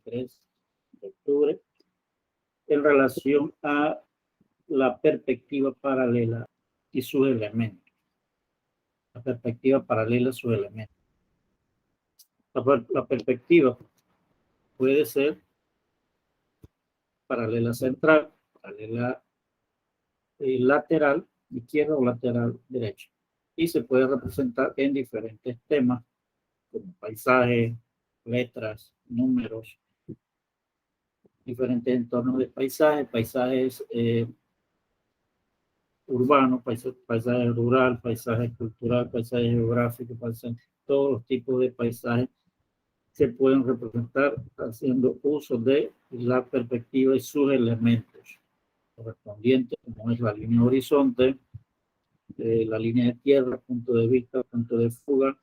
23 de octubre en relación a la perspectiva paralela y sus elementos. La perspectiva paralela y sus elementos. La perspectiva puede ser paralela central, paralela lateral izquierda o lateral derecha. Y se puede representar en diferentes temas como paisajes, letras, números, diferentes entornos de paisajes urbanos, paisajes rural, paisajes cultural, paisajes geográficos, todos los tipos de paisajes se pueden representar haciendo uso de la perspectiva y sus elementos correspondientes, como es la línea de horizonte, la línea de tierra, punto de vista, punto de fuga,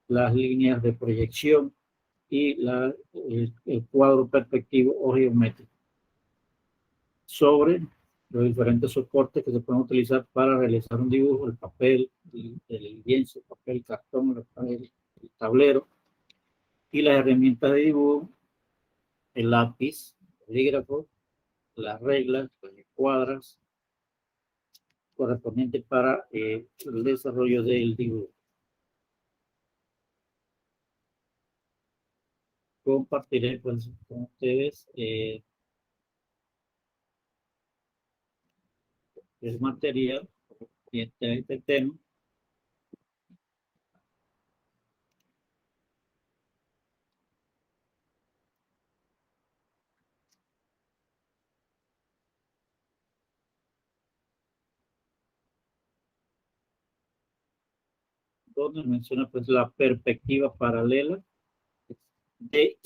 las líneas de proyección y el cuadro perspectivo o geométrico sobre los diferentes soportes que se pueden utilizar para realizar un dibujo: el papel, el lienzo, el papel, cartón, el tablero, y las herramientas de dibujo, el lápiz, el bolígrafo, las reglas, las escuadras correspondientes para el desarrollo del dibujo. Compartiré pues, con ustedes el material y este tema. Donde menciona pues la perspectiva paralela de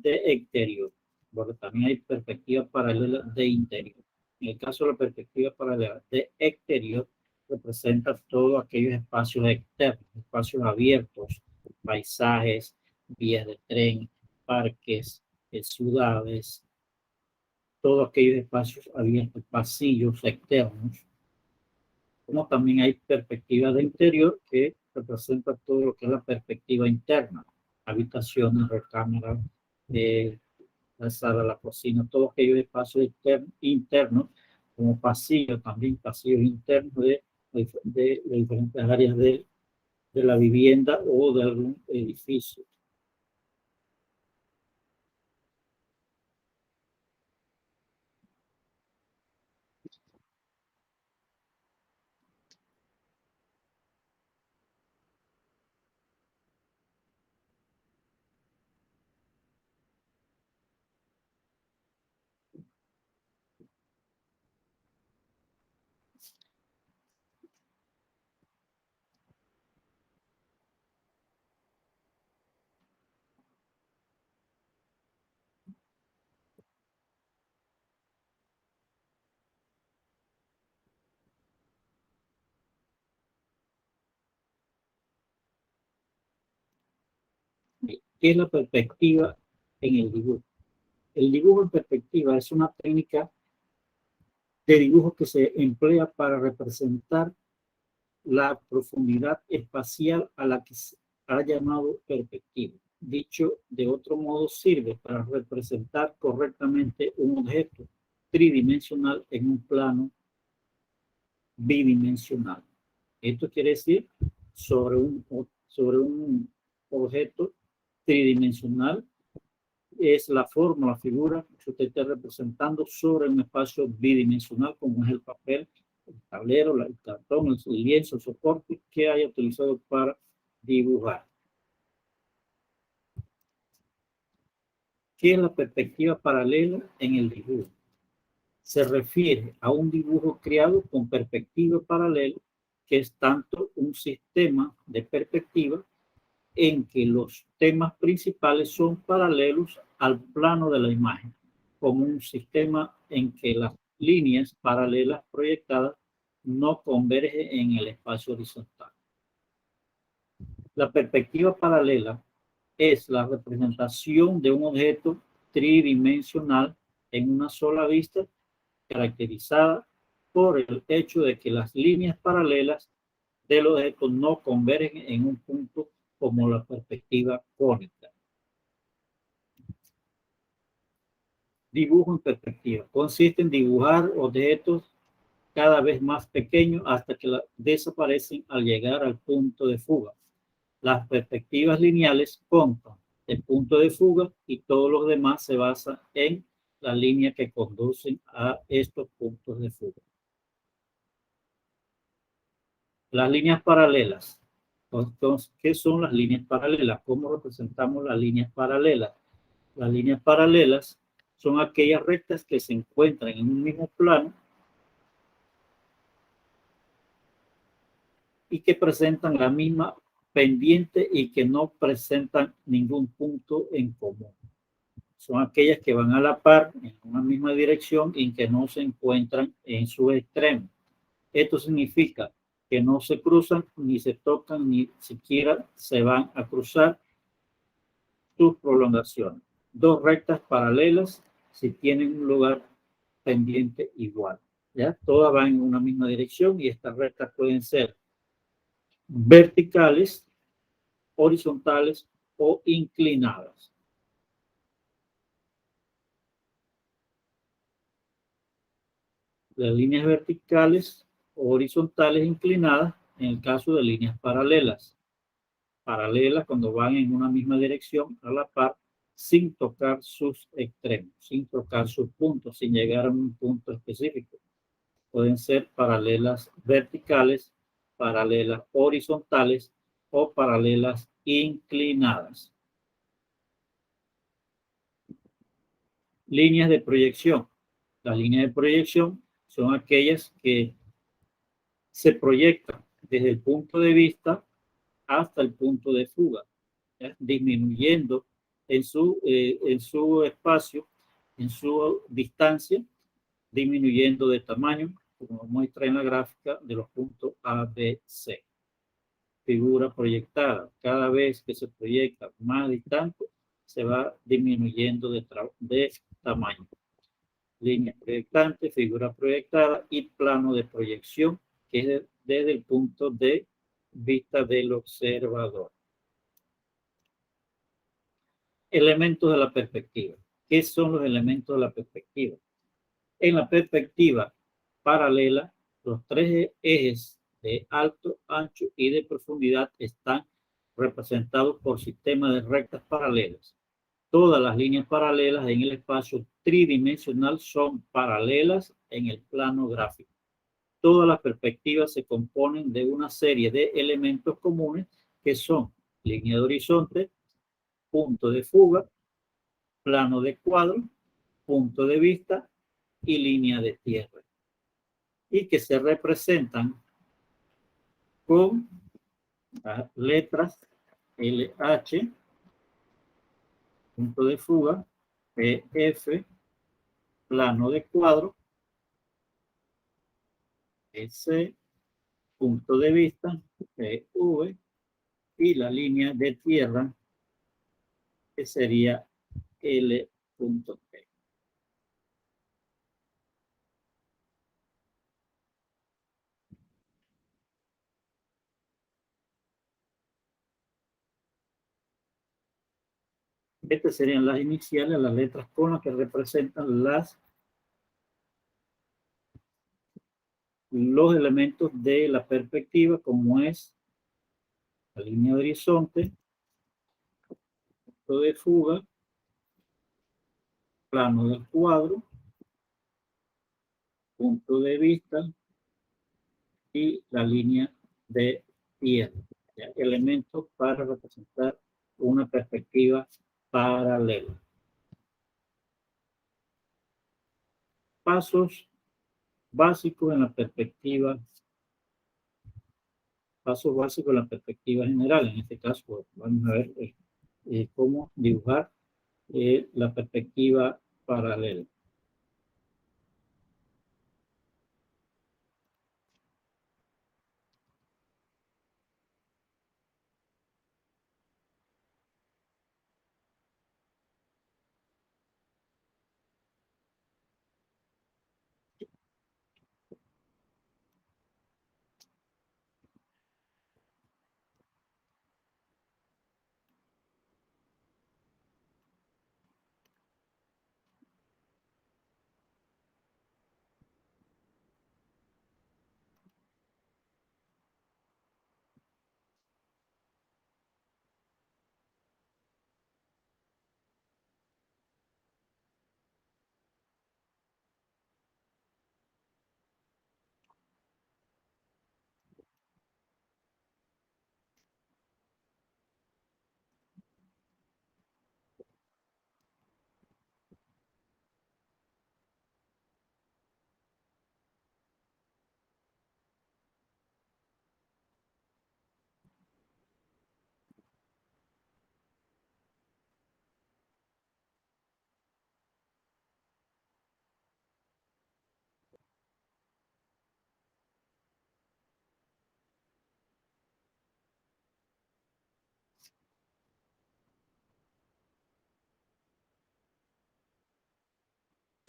exterior, porque también hay perspectiva paralela de interior. En el caso de la perspectiva paralela de exterior, representa todos aquellos espacios externos, espacios abiertos, paisajes, vías de tren, parques, ciudades, todos aquellos espacios abiertos, pasillos externos. Como también hay perspectiva de interior, que representa todo lo que es la perspectiva interna, habitaciones, recámaras, la sala, la cocina, todos aquellos espacios internos, como pasillos, también pasillos internos de diferentes áreas de la vivienda o de algún edificio. ¿Qué es la perspectiva en el dibujo? El dibujo en perspectiva es una técnica de dibujo que se emplea para representar la profundidad espacial a la que se ha llamado perspectiva. Dicho de otro modo, sirve para representar correctamente un objeto tridimensional en un plano bidimensional. Esto quiere decir sobre un objeto tridimensional es la forma, la figura que usted está representando sobre un espacio bidimensional, como es el papel, el tablero, el cartón, el lienzo, el soporte que haya utilizado para dibujar. ¿Qué es la perspectiva paralela en el dibujo? Se refiere a un dibujo creado con perspectiva paralela, que es tanto un sistema de perspectiva en que los temas principales son paralelos al plano de la imagen, como un sistema en que las líneas paralelas proyectadas no convergen en el espacio horizontal. La perspectiva paralela es la representación de un objeto tridimensional en una sola vista, caracterizada por el hecho de que las líneas paralelas del objeto no convergen en un punto, como la perspectiva cónica. Dibujo en perspectiva. Consiste en dibujar objetos cada vez más pequeños hasta que desaparecen al llegar al punto de fuga. Las perspectivas lineales contan el punto de fuga y todos los demás se basan en la línea que conducen a estos puntos de fuga. Las líneas paralelas. Entonces, ¿qué son las líneas paralelas? ¿Cómo representamos las líneas paralelas? Las líneas paralelas son aquellas rectas que se encuentran en un mismo plano y que presentan la misma pendiente y que no presentan ningún punto en común. Son aquellas que van a la par en una misma dirección y que no se encuentran en su extremo. Esto significa que no se cruzan, ni se tocan, ni siquiera se van a cruzar sus prolongaciones. Dos rectas paralelas si tienen un lugar pendiente igual. ¿Ya? Todas van en una misma dirección y estas rectas pueden ser verticales, horizontales o inclinadas. Las líneas verticales o horizontales inclinadas en el caso de líneas paralelas. Paralelas cuando van en una misma dirección a la par sin tocar sus extremos, sin tocar sus puntos, sin llegar a un punto específico. Pueden ser paralelas verticales, paralelas horizontales o paralelas inclinadas. Líneas de proyección. Las líneas de proyección son aquellas que se proyectan desde el punto de vista hasta el punto de fuga, ¿ya? Disminuyendo en su espacio, en su distancia, disminuyendo de tamaño, como muestra en la gráfica de los puntos A, B, C. Figura proyectada. Cada vez que se proyecta más distante, se va disminuyendo de tamaño. Línea proyectante, figura proyectada y plano de proyección, que es desde el punto de vista del observador. Elementos de la perspectiva. ¿Qué son los elementos de la perspectiva? En la perspectiva paralela, los tres ejes de alto, ancho y de profundidad están representados por sistemas de rectas paralelas. Todas las líneas paralelas en el espacio tridimensional son paralelas en el plano gráfico. Todas las perspectivas se componen de una serie de elementos comunes que son línea de horizonte, punto de fuga, plano de cuadro, punto de vista y línea de tierra. Y que se representan con las letras LH, punto de fuga, PF, plano de cuadro, EC, punto de vista, PV, y la línea de tierra, que sería L.T. Estas serían las iniciales, las letras con las que representan los elementos de la perspectiva, como es la línea de horizonte, punto de fuga, plano del cuadro, punto de vista y la línea de tierra. Elementos para representar una perspectiva paralela. Pasos básicos en la perspectiva, pasos básicos en la perspectiva general. En este caso, pues, vamos a ver cómo dibujar la perspectiva paralela.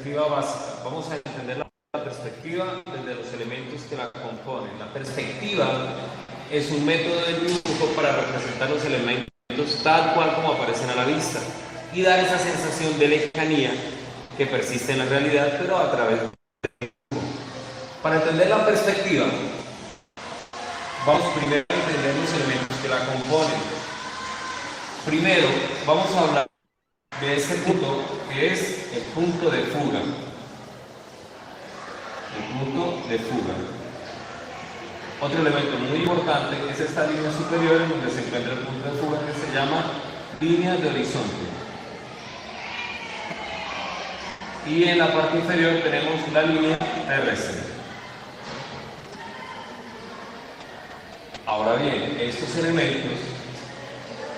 perspectiva básica. Vamos a entender la perspectiva desde los elementos que la componen. La perspectiva es un método de dibujo para representar los elementos tal cual como aparecen a la vista y dar esa sensación de lejanía que persiste en la realidad, pero a través de... Para entender la perspectiva, vamos primero a entender los elementos que la componen. Primero, vamos a hablar de este punto que es el punto de fuga. El punto de fuga. Otro elemento muy importante es esta línea superior en donde se encuentra el punto de fuga, que se llama línea de horizonte. Y en la parte inferior tenemos la línea terrestre. Ahora bien, estos elementos,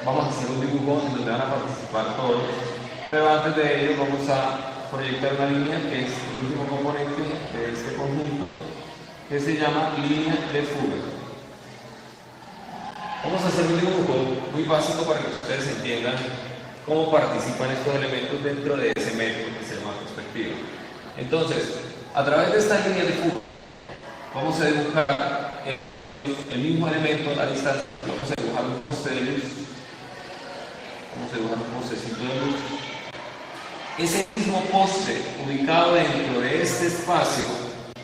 vamos a hacer un dibujo en donde van a participar todos, pero antes de ello vamos a proyectar una línea que es el último componente de este conjunto, que se llama línea de fuga. Vamos a hacer un dibujo muy básico para que ustedes entiendan cómo participan estos elementos dentro de ese método que se llama perspectiva. Entonces, a través de esta línea de fuga, vamos a dibujar el mismo elemento a la distancia. Vamos a dibujar un poste de luz. Vamos a dibujar un postecito de luz. Ese mismo poste ubicado dentro de este espacio,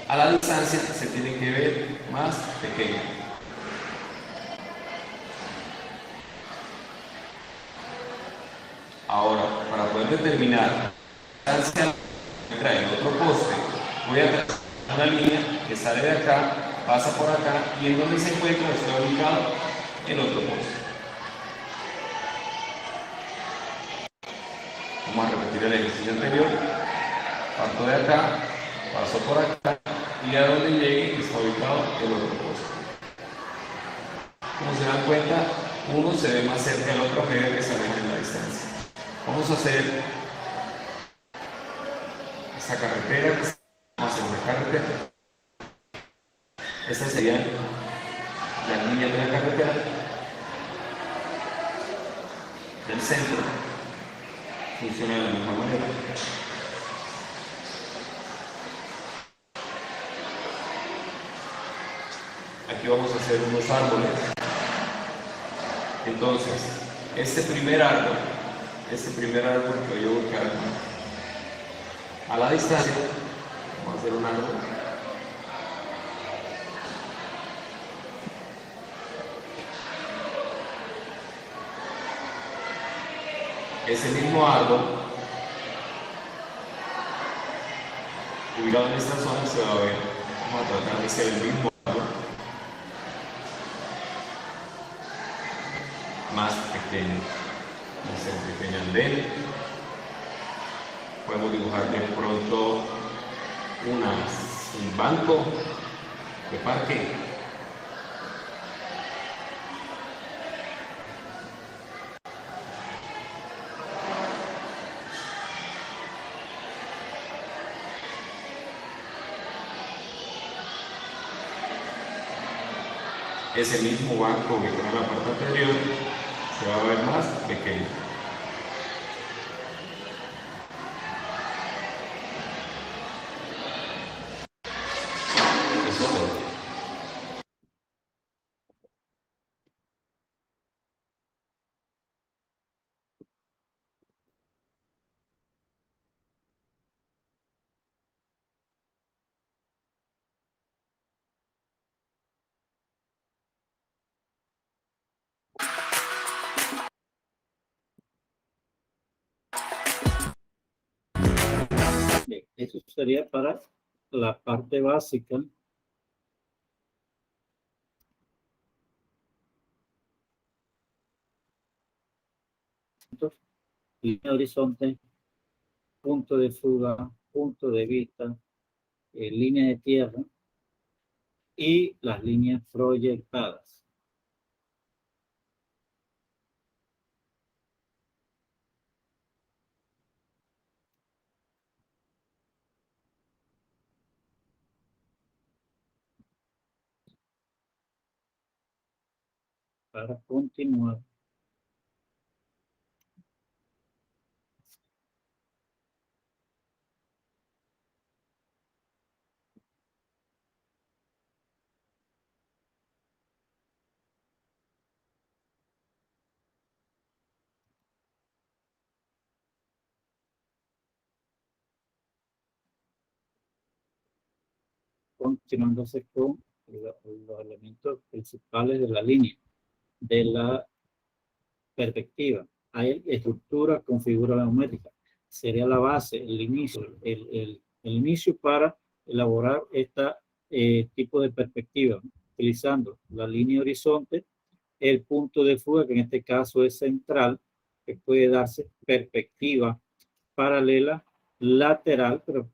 a la distancia se tiene que ver más pequeño. Ahora, para poder determinar la distancia en el otro poste, voy a trazar una línea que sale de acá, pasa por acá y en donde se encuentra está ubicado el otro poste. Vamos a repetir el ejercicio anterior. Parto de acá, paso por acá y a donde llegue está ubicado el otro poste. Como se dan cuenta, uno se ve más cerca del otro a medida que se aleja en la distancia. Vamos a hacer esta carretera, vamos a hacer una carretera. Esta sería la línea de la carretera del centro. Funciona de la misma manera. Aquí vamos a hacer unos árboles. Entonces, este primer árbol que voy a ubicar a la distancia, vamos a hacer un árbol. Ese mismo árbol, ubicado en esta zona, se va a ver. Vamos a tratar de ser el mismo árbol, más pequeño. Vamos a hacer un pequeño andén. Podemos dibujar de pronto un banco de parque. Ese mismo banco que está en la parte anterior se va a ver más pequeño. Eso es todo. Bien, eso sería para la parte básica. Línea de horizonte, punto de fuga, punto de vista, línea de tierra y las líneas proyectadas. Para continuar. continuándose con los elementos principales de la línea, de la perspectiva. Hay estructura con figura geométrica. Sería la base, el inicio, el inicio para elaborar este tipo de perspectiva, utilizando la línea horizonte, el punto de fuga, que en este caso es central, que puede darse perspectiva paralela, lateral, pero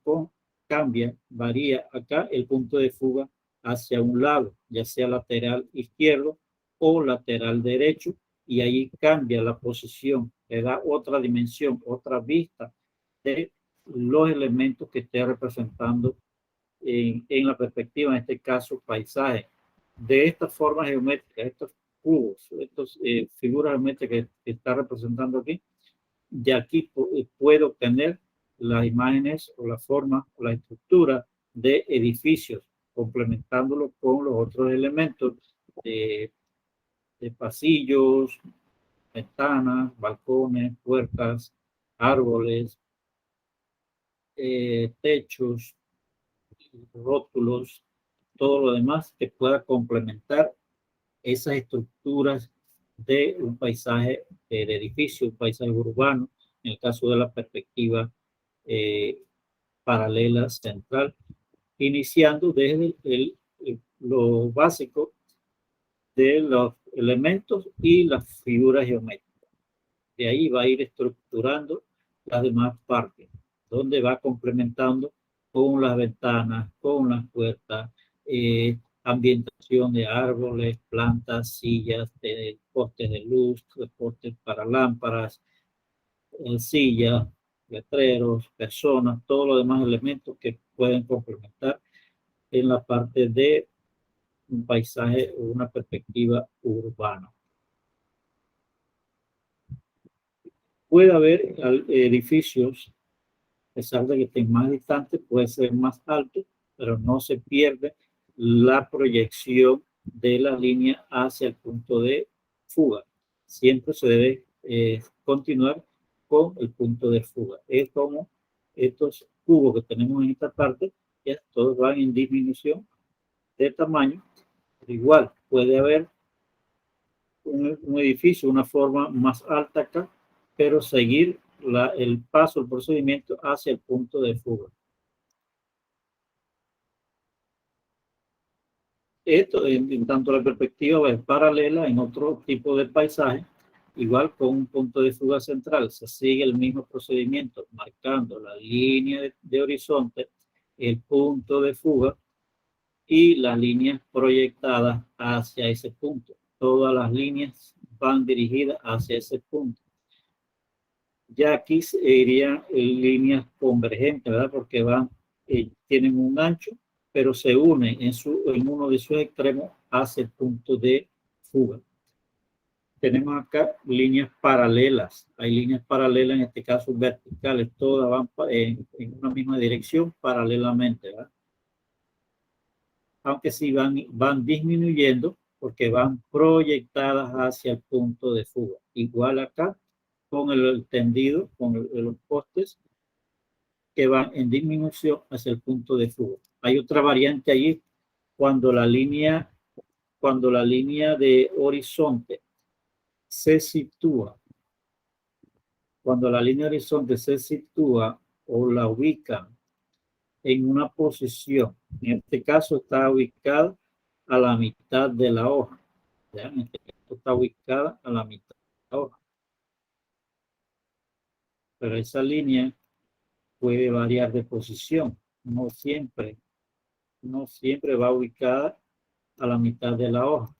cambia, varía acá el punto de fuga hacia un lado, ya sea lateral izquierdo o lateral derecho, y ahí cambia la posición, le da otra dimensión, otra vista de los elementos que esté representando en la perspectiva, en este caso paisaje. De esta forma geométrica, estos cubos, estas figuras geométricas que está representando aquí, de aquí puedo obtener las imágenes o la forma o la estructura de edificios, complementándolo con los otros elementos de pasillos, ventanas, balcones, puertas, árboles, techos, rótulos, todo lo demás que pueda complementar esas estructuras de un paisaje de edificio, un paisaje urbano, en el caso de la perspectiva paralela central, iniciando desde lo básico de los elementos y las figuras geométricas. De ahí va a ir estructurando las demás partes, donde va complementando con las ventanas, con las puertas, ambientación de árboles, plantas, sillas, postes de luz, postes para lámparas, sillas, letreros, personas, todos los demás elementos que pueden complementar en la parte de un paisaje o una perspectiva urbana. Puede haber edificios, a pesar de que estén más distantes, puede ser más alto, pero no se pierde la proyección de la línea hacia el punto de fuga. Siempre se debe continuar con el punto de fuga. Es como estos cubos que tenemos en esta parte, ya todos van en disminución de tamaño. Igual puede haber un edificio, una forma más alta acá, pero seguir el paso, el procedimiento hacia el punto de fuga. Esto, en tanto la perspectiva es paralela en otro tipo de paisaje, igual con un punto de fuga central, se sigue el mismo procedimiento, marcando la línea de horizonte, el punto de fuga y las líneas proyectadas hacia ese punto. Todas las líneas van dirigidas hacia ese punto. Ya aquí se irían líneas convergentes, ¿verdad? Porque tienen un ancho, pero se unen en uno de sus extremos hacia el punto de fuga. Tenemos acá líneas paralelas. Hay líneas paralelas, en este caso verticales, todas van en una misma dirección paralelamente, ¿verdad? Aunque sí van disminuyendo porque van proyectadas hacia el punto de fuga. Igual acá con el tendido, con los postes que van en disminución hacia el punto de fuga. Hay otra variante allí cuando la línea de horizonte se sitúa, cuando la línea de horizonte se sitúa o la ubica en una posición, en este caso está ubicada a la mitad de la hoja, ¿ya? En este caso está ubicada a la mitad de la hoja, pero esa línea puede variar de posición, no siempre va ubicada a la mitad de la hoja.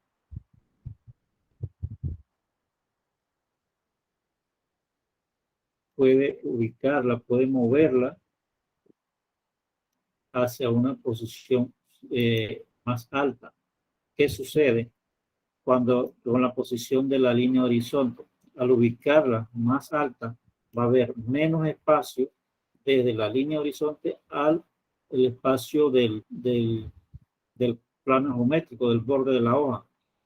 Puede ubicarla, puede moverla hacia una posición más alta. ¿Qué sucede cuando con la posición de la línea horizonte? Al ubicarla más alta, va a haber menos espacio desde la línea horizonte al el espacio del plano geométrico, del borde de la hoja.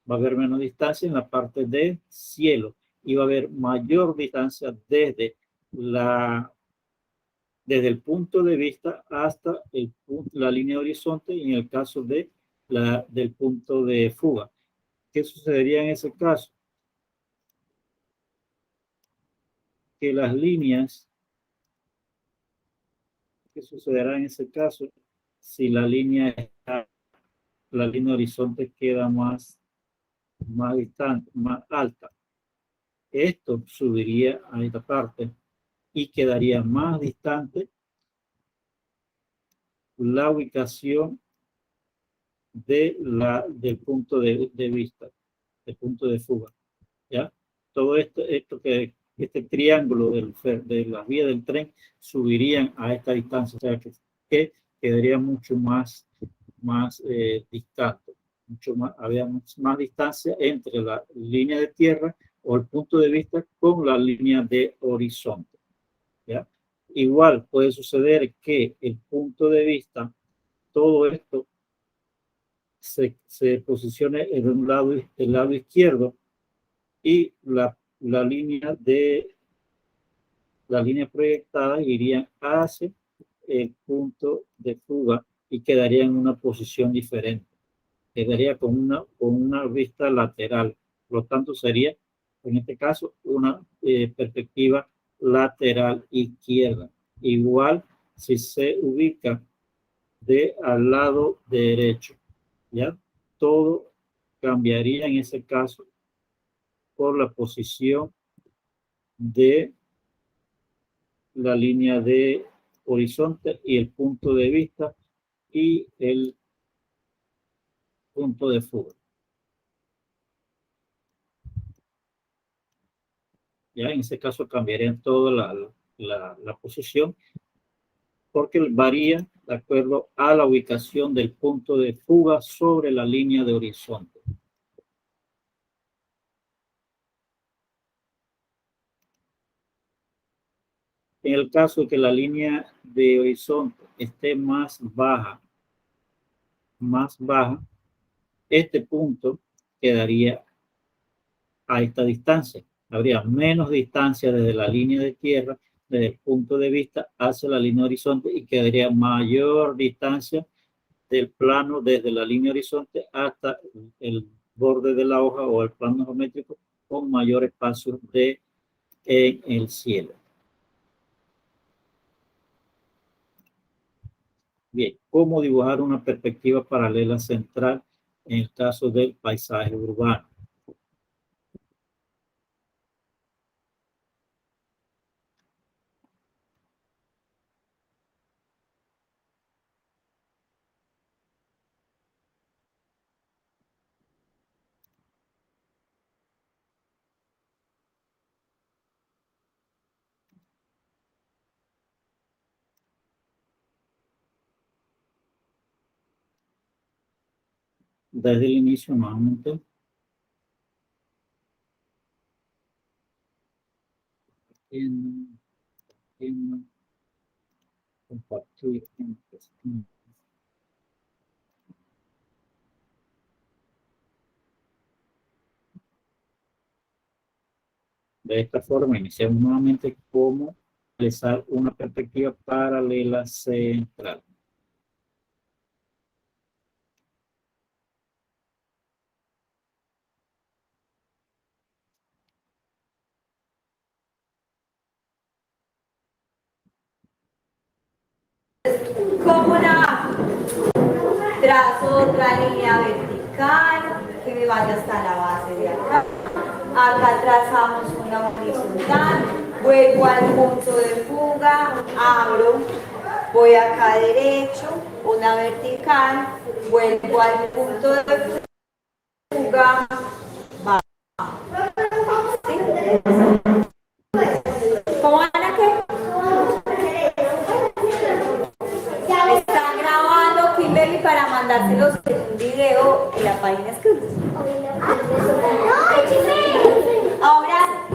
Va a haber menos distancia en la parte de cielo y va a haber mayor distancia desde desde el punto de vista hasta la línea de horizonte, y en el caso de del punto de fuga. ¿Qué sucedería en ese caso? Que las líneas, ¿qué sucederá en ese caso? Si la línea horizonte queda más distante, más alta, esto subiría a esta parte y quedaría más distante la ubicación del punto de vista, del punto de fuga, ¿ya? Todo este triángulo de la vía del tren subirían a esta distancia, o sea que quedaría mucho más distante, había más distancia entre la línea de tierra o el punto de vista con la línea de horizonte, ¿ya? Igual puede suceder que el punto de vista, todo esto se posicione en un lado, el lado izquierdo, y la línea proyectada iría hacia el punto de fuga y quedaría en una posición diferente. Quedaría con una vista lateral. Por lo tanto, sería, en este caso, una perspectiva lateral izquierda. Igual si se ubica al lado derecho, ¿ya? Todo cambiaría en ese caso por la posición de la línea de horizonte y el punto de vista y el punto de fuga. Ya en ese caso cambiarían toda la posición, porque varía de acuerdo a la ubicación del punto de fuga sobre la línea de horizonte. En el caso de que la línea de horizonte esté más baja, este punto quedaría a esta distancia. Habría menos distancia desde la línea de tierra, desde el punto de vista hacia la línea de horizonte, y quedaría mayor distancia del plano desde la línea de horizonte hasta el borde de la hoja o el plano geométrico, con mayor espacio en el cielo. Bien, ¿cómo dibujar una perspectiva paralela central en el caso del paisaje urbano? Desde el inicio, nuevamente. Compartir en cuestión. De esta forma, iniciamos nuevamente cómo realizar una perspectiva paralela central. ¿Cómo la trazo otra línea vertical que me vaya hasta la base de acá? Acá trazamos una horizontal, vuelvo al punto de fuga, abro, voy acá derecho, una vertical, vuelvo al punto de fuga, bajo. ¿Sí? ¿Cómo van a qué? Están grabando Kimberly para mandárselos en un video en la página escrita. Ahora,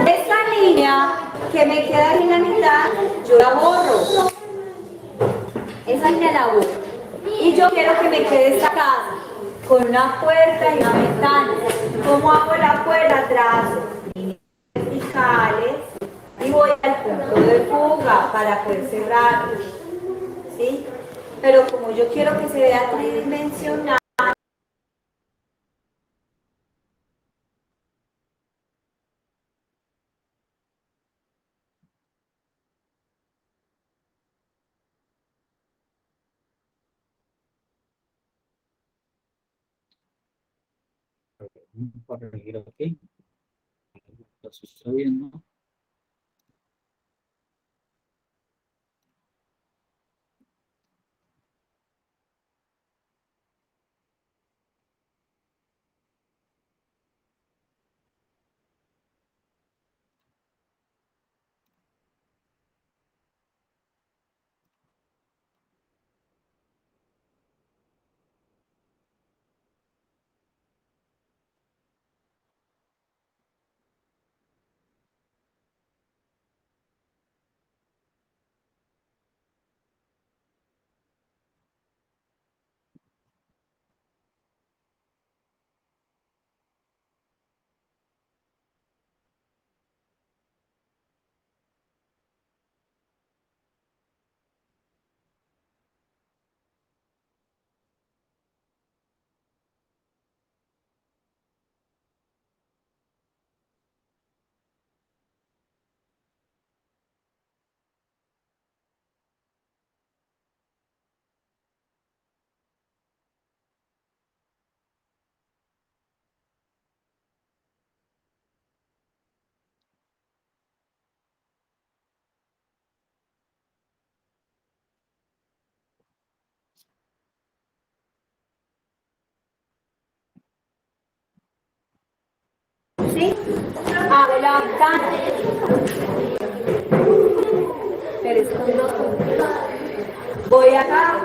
esta línea que me queda ahí en la mitad, yo la borro. Esa línea la borro. Y yo quiero que me quede esta casa con una puerta y una ventana. ¿Cómo hago la puerta? Trazo líneas verticales y voy al punto de fuga para poder cerrar, ¿sí? Pero como yo quiero que se vea tridimensional, Vamos a corregir aquí. Está sucediendo. ¿sí? Hago la ventana. Pero es con dos puntos. Voy acá,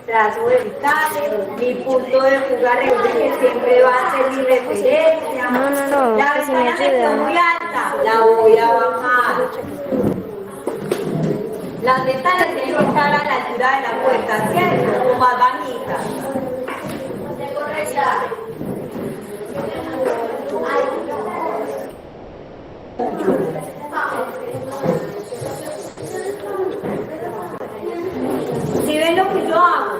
trazo verticales, mi punto de fuga, recuerden que siempre va a ser mi referencia. No, La que si me ventana que está ayuda. muy alta, la voy a bajar. Las ventanas tienen que estar a la altura de la puerta, ¿cierto? O más bajitas. ¿Sí ven lo que yo hago?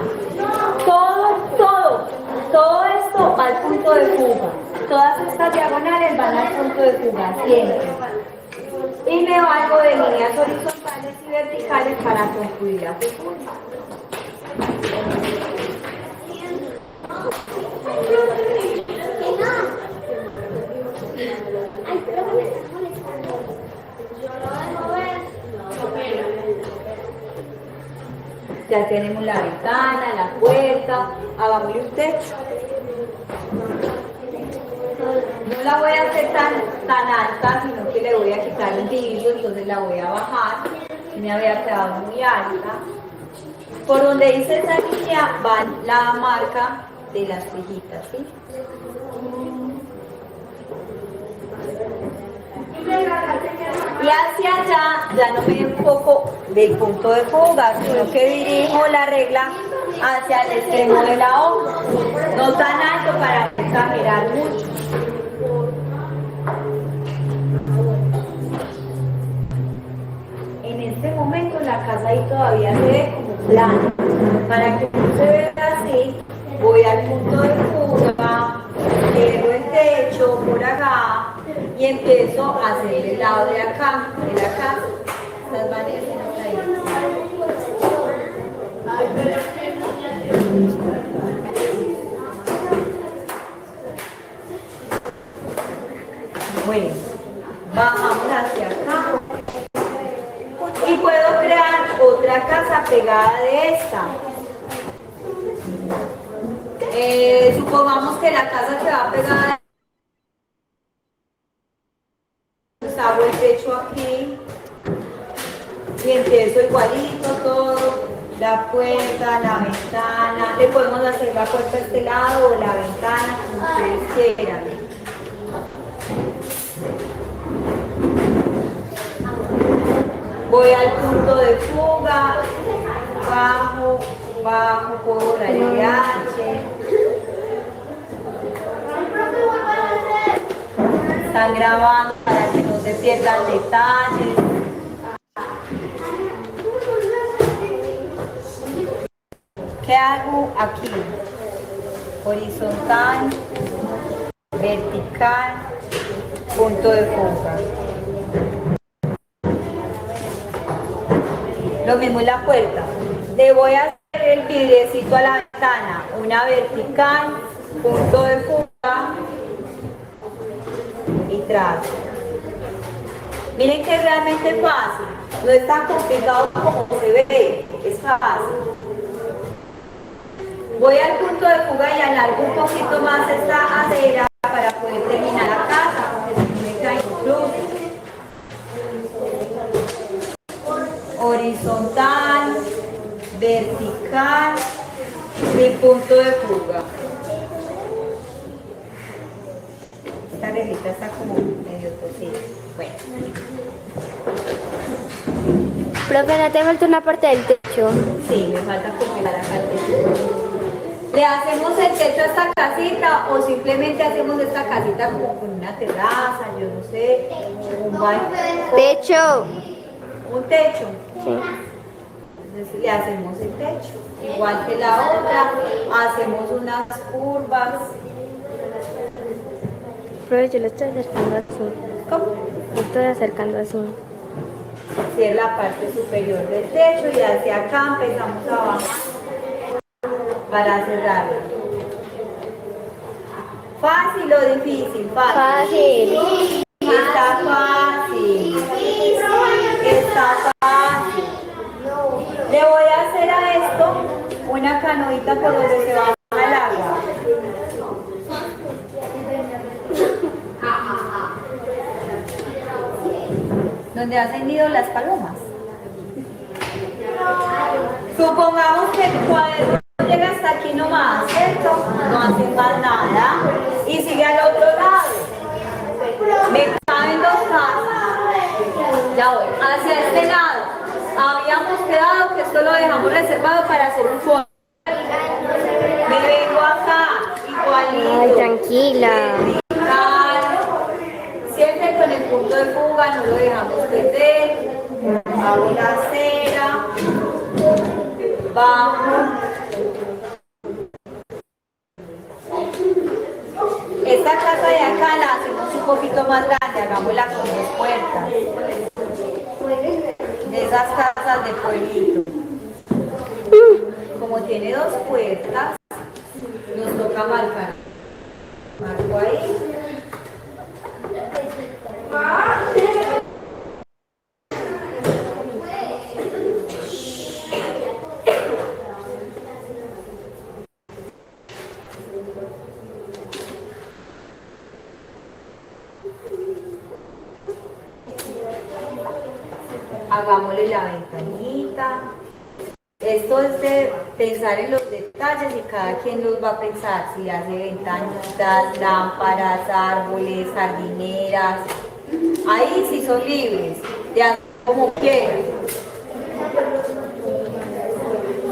Todo esto va al punto de fuga. Todas estas diagonales van al punto de fuga, siempre. Y me valgo de líneas horizontales y verticales para construir la figura. Ya tenemos la ventana, la puerta, hagámosle un techo. No la voy a hacer tan alta, sino que le voy a quitar un vidrio, entonces la voy a bajar. Me había quedado muy alta. Por donde dice esa línea va la marca de las tejitas, ¿sí? Y hacia allá ya no me enfoco del punto de fuga, sino que dirijo la regla hacia el extremo de la hoja, no tan alto para no exagerar mucho. En este momento la casa ahí todavía se ve como plana. Para que no se vea así, voy al punto de fuga, llevo el techo por acá y empiezo a hacer el lado de acá, de la casa. Estas van ahí. Bueno, bajamos hacia acá. Y puedo crear otra casa pegada de esta. Supongamos que la casa que va pegada, pues hago el techo aquí y empiezo igualito todo, la puerta, la ventana, le podemos hacer la puerta a este lado o la ventana como ustedes quieran. Voy al punto de fuga, bajo, por RH. Están grabando para que no se pierdan detalles. ¿Qué hago aquí? Horizontal, vertical, punto de fuga. Lo mismo en la puerta. Le voy a hacer el vidriecito a la ventana, una vertical, punto de fuga y trazo. Miren que es realmente fácil, no es tan complicado como se ve, es fácil. Voy al punto de fuga y alargo un poquito más esta acera para poder terminar la casa, porque si no me cae incluso. Horizontal, vertical, mi punto de fuga. Esta reglita está como medio tosida. Bueno. Profe, ¿no te falta una parte del techo? Sí, me falta completar acá el techo. ¿Le hacemos el techo a esta casita o simplemente hacemos esta casita como con una terraza, yo no sé, un baño? Techo. Un techo. Sí. Entonces le hacemos el techo. Igual que la otra, hacemos unas curvas. Profe, yo lo estoy acercando así. ¿Cómo? Lo estoy acercando así. Hacer la parte superior del techo y hacia acá empezamos a bajar para cerrarlo. ¿Fácil o difícil? Fácil. Está fácil. Está fácil. Le voy a hacer a esto una canoita por donde se baja el agua. Donde hacen nido las palomas. Supongamos que el cuaderno llega hasta aquí nomás, ¿cierto? No hacen más nada. Y sigue al otro lado. Me caben dos casas. Ya voy. Hacia este lado. Habíamos quedado que esto lo dejamos reservado para hacer un fondo. Me vengo acá, igualito. Ay, tranquila. Vertical. Siempre con el punto de fuga, no lo dejamos perder. Hago la acera. Bajo. Esta casa de acá la hacemos un poquito más grande, hagámosla con 2 puertas. De esas casas de pueblito. Como tiene 2 puertas, nos toca marcar. Marco ahí. Hagámosle la ventanita. Esto es de pensar en los detalles y cada quien los va a pensar. Si hace ventanitas, lámparas, árboles, jardineras. Ahí sí son libres, de hacer como quieran.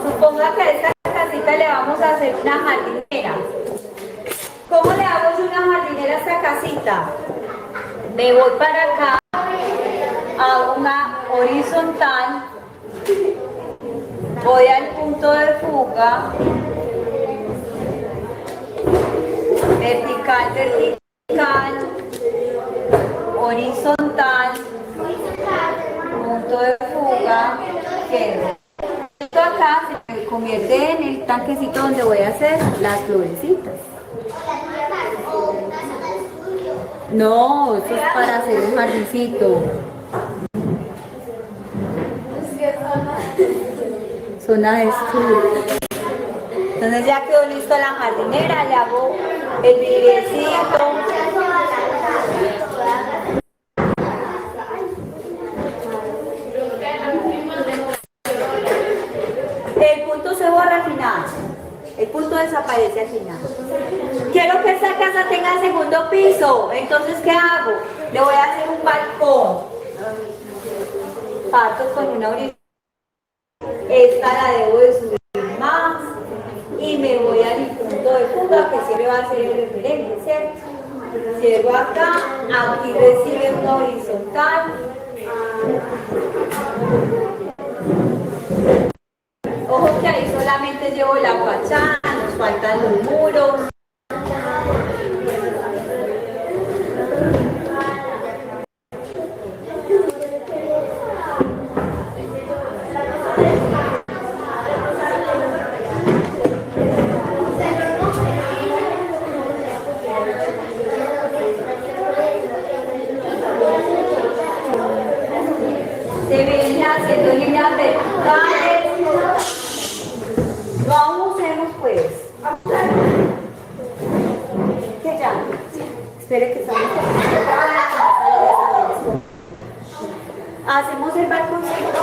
Suponga que a esta casita le vamos a hacer una jardinera. ¿Cómo le hago yo una jardinera a esta casita? Me voy para acá, hago una horizontal, voy al punto de fuga, vertical, vertical, horizontal, punto de fuga, quedo. Esto acá se convierte en el tanquecito donde voy a hacer las florecitas. No, esto es para hacer un jardincito. Zona de estudio. Entonces ya quedó listo la jardinera, le hago el vidriecito. El punto se borra al final. El punto desaparece al final. Quiero que esta casa tenga segundo piso. Entonces, ¿qué hago? Le voy a hacer un balcón. Parto con una orilla. Esta la debo de subir más. Y me voy al punto de fuga, que siempre va a ser el referente, ¿cierto? Llego acá, aquí recibe un horizontal. Ojo que ahí solamente llevo la fachada, nos faltan los muros. Se ven haciendo líneas verticales. No usemos pues. ¿Qué ya? Espere que estamos. Hacemos el balconcito.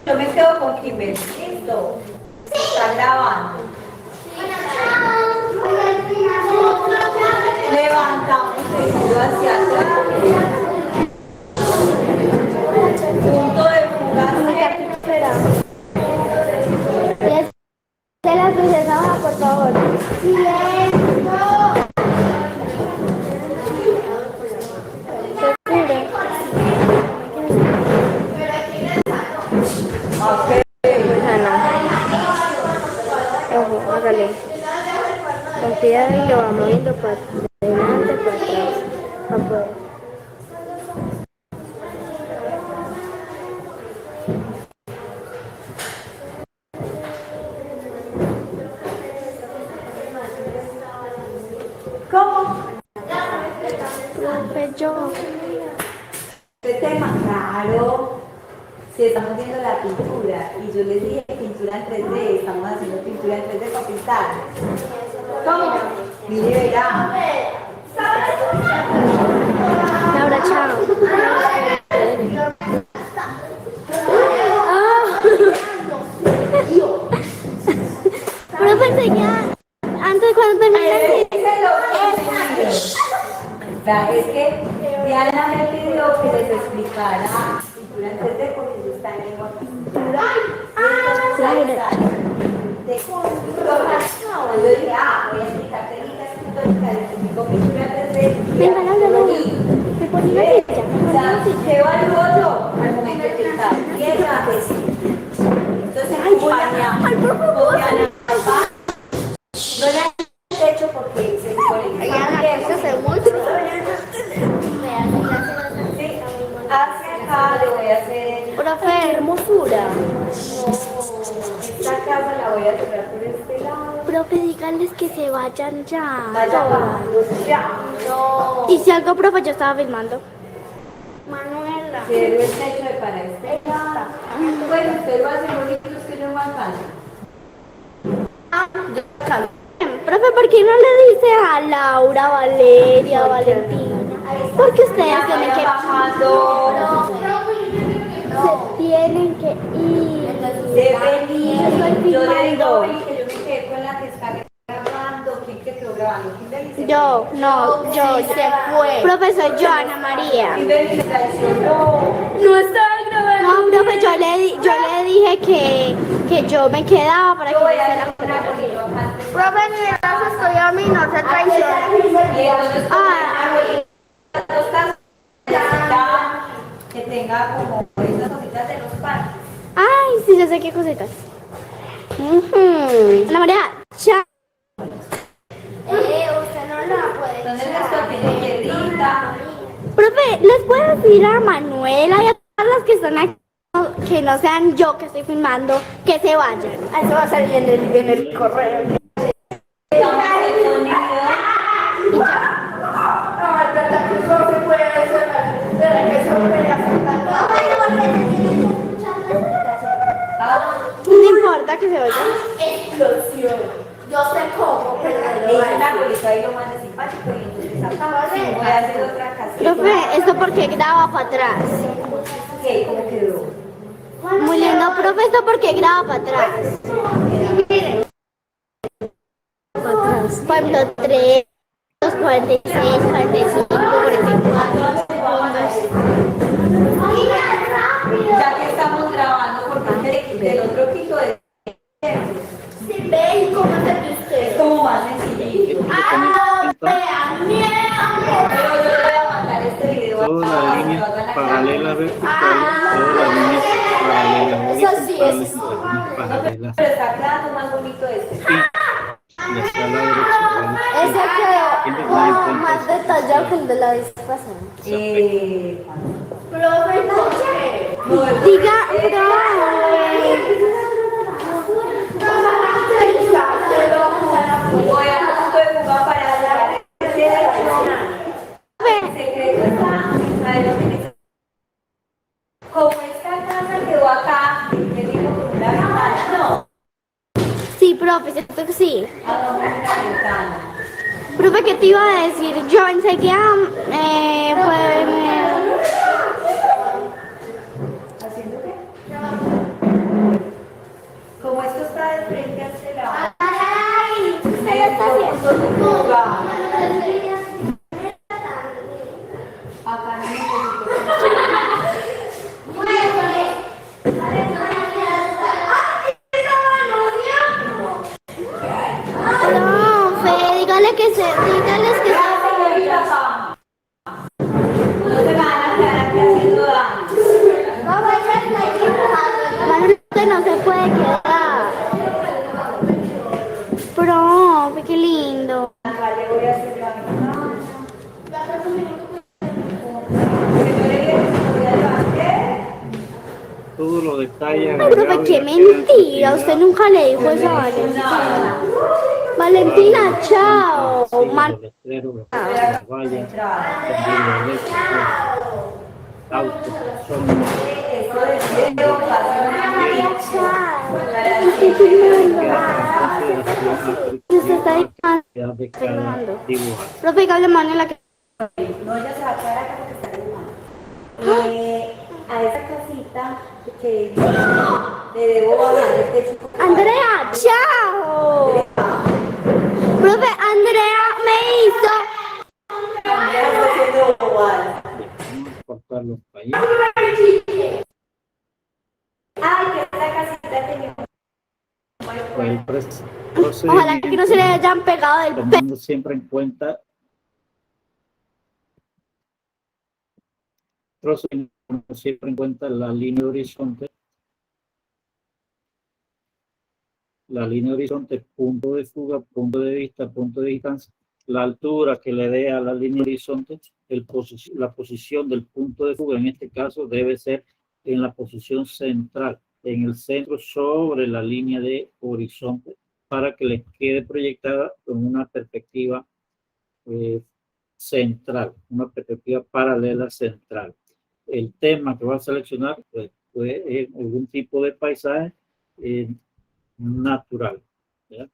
Yo me quedo con Kimberly. Listo. Está grabando. Levantamos el culo hacia atrás. Punto de fuga. De la princesa baja, por favor. Ojo, hágale. Con cuidado y lo va moviendo para adelante, para atrás, para poder. ¿Cómo? Profe, yo. Este tema, claro. Si estamos viendo la pintura y yo les dije pintura en 3D, estamos haciendo pintura en 3D para pintar. ¿Cómo? Mire, verá. Laura, chao. Profe, enseña. Antes cuando termine. Es que Diana me pidió que les explicara pintura en 3D porque yo estaba en lengua pintura. Yo dije, voy a explicar técnicas pictóricas, les explico pintura en 3D. Venga, Laura, me pone una silla. ¿Qué evalúo yo al momento de pintar? ¿Qué haces? Entonces, voy a no le he hecho porque se pone sí, hacia acá le voy a hacer. Profe, hermosura. Esta casa la voy a cerrar por este lado. Profe, díganles que se vayan ya. Vaya bajándose ya. No. Y si algo, profe, yo estaba filmando. Manuela. Cierro el techo de para este lado. Bueno, usted lo hace bonito, es que no me alcanza. Profe, ¿por qué no le dice a Laura, Valeria, Valentina? Porque ustedes tienen que... Se tienen que ir. Deben ir. Yo le digo filmando. que yo me quedé con la que está grabando. ¿Quién que quedó grabando? Kimberly se Yo, no, yo. se fue. Profesor Joana María. Kimberly se traicionó. No estaba grabando. No, profe, yo le dije que yo me quedaba para Yo que voy me a hiciera hacer una bolita acá. Profe, mientras estoy a mí, no se traiciona. Y entonces Ah. dos casas necesita que tenga como estas cositas de los parques. Ay, sí, yo sé qué cositas. Ana María, chao. Usted no la puede. Entonces esto tiene piedrita. Profe, ¿les puedo decir a Manuela y a todas las que están aquí, que no sean yo que estoy filmando, que se vayan? Eso va a salir en el correo. Estamos en sonido. No importa que se vayan. Explosión. Yo sé cómo, pero le hice una bolita ahí lo más de simpático y entonces acá voy a hacer otra casita. Profe, ¿esto por qué graba para atrás? ¿Qué? ¿Cómo quedó? Muy lindo, profe, ¿esto por qué graba para atrás? Por ejemplo, 3, 46, 45, 44. Ya que estamos grabando, porque del otro pico de... ¿Ve cómo se usted? Es como más sencillito. Pero yo le voy a mandar este video todas las a líneas toda la paralelas verticales, todas las líneas paralelas Eso sí, horizontales, eso sí. las líneas paralelas, Pero está quedando más bonito este. ya sea a la derecha o a la Ese izquierda. quedó Siempre tener en como cuenta más detallado que el de la vez pasada. Diga, Voy a punto de fuga para la el secreto está en lo que dice. Como esta casa quedó acá, que dijo con una ventana, no. sí, profe, cierto que sí. ¿A dónde está la ventana? Profe, ¿qué te iba a decir? Yo enseguida, ¿Haciendo qué? Como esto está de frente a este lado. ¡ay! Se está haciendo tu fuga. Acá no necesito. Profe, dígales que se. No se van a quedar aquí haciendo daño. Usted no se puede quedar. Profe, qué lindo. Acá le voy a hacer la ventana. Todos los detalles. Ay, profe, qué mentira. Usted nunca le dijo eso a Valentina. Valentina, chao. Los letreros, las vallas, tendido eléctrico, autos, personas. Usted está dibujando. De cada dibujar. Profe, que hable mano en la que. No, ella se va a quedar acá porque está dibujando. A esa casita que le debo bajar el techo. Andrea, chao. Profe, Andrea me hizo. Ya está haciendo bobadas. Vamos a cortar los países. Ay, que esta casita tenía. El Ojalá que no se le hayan pegado del pelo. tomando siempre en cuenta la línea horizonte, punto de fuga, punto de vista, punto de distancia, la altura que le dé a la línea horizonte, la posición del punto de fuga en este caso debe ser en la posición central, en el centro sobre la línea de horizonte, para que les quede proyectada con una perspectiva central, una perspectiva paralela central. El tema que va a seleccionar pues algún tipo de paisaje natural, ¿ya?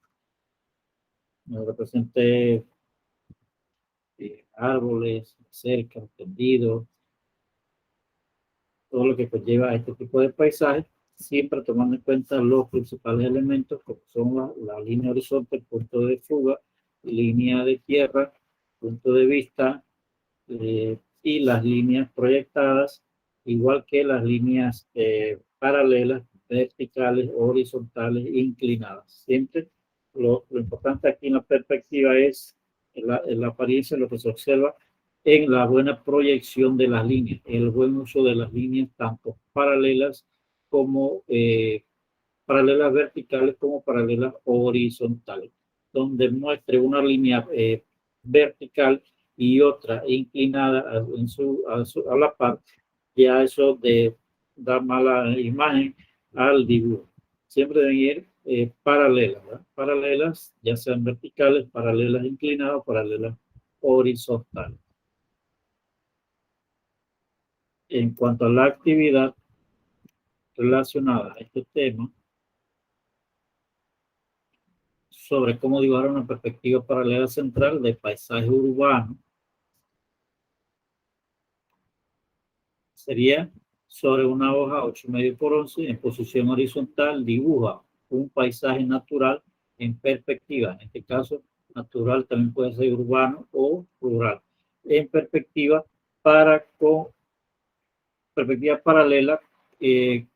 Me represente árboles, cercas, tendidos, todo lo que conlleva este tipo de paisaje, siempre tomando en cuenta los principales elementos como son la línea horizonte, el punto de fuga, línea de tierra, punto de vista y las líneas proyectadas, igual que las líneas paralelas, verticales, horizontales, inclinadas. Siempre lo importante aquí en la perspectiva es en la apariencia, lo que se observa en la buena proyección de las líneas, el buen uso de las líneas tanto paralelas como paralelas verticales como paralelas horizontales, donde muestre una línea vertical y otra inclinada a la par, ya eso da mala imagen al dibujo. Siempre deben ir paralelas, ¿verdad? Paralelas, ya sean verticales, paralelas inclinadas, paralelas horizontales. En cuanto a la actividad relacionada a este tema, sobre cómo dibujar una perspectiva paralela central de paisaje urbano, sería sobre una hoja 8,5 por 11 en posición horizontal, dibuja un paisaje natural en perspectiva. En este caso, natural también puede ser urbano o rural. En perspectiva perspectiva paralela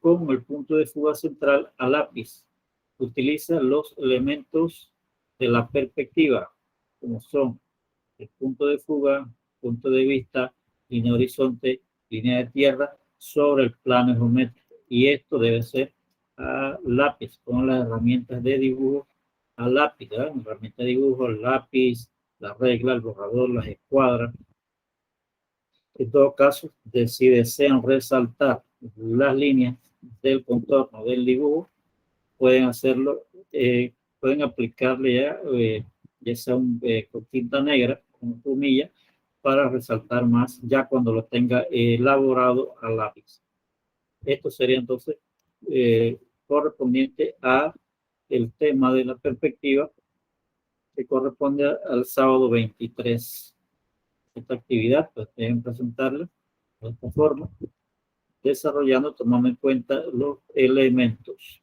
con el punto de fuga central a lápiz. Utiliza los elementos de la perspectiva, como son el punto de fuga, punto de vista, línea de horizonte, línea de tierra sobre el plano geométrico. Y esto debe ser a lápiz, con las herramientas de dibujo a lápiz, ¿verdad? Herramienta de dibujo, lápiz, la regla, el borrador, las escuadras. En todo caso, si desean resaltar las líneas del contorno del dibujo, pueden hacerlo, pueden aplicarle ya sea con tinta negra, con plumilla, para resaltar más ya cuando lo tenga elaborado a lápiz. Esto sería entonces correspondiente a el tema de la perspectiva que corresponde al sábado 23. Esta actividad pues deben presentarla de esta forma, desarrollando, tomando en cuenta los elementos.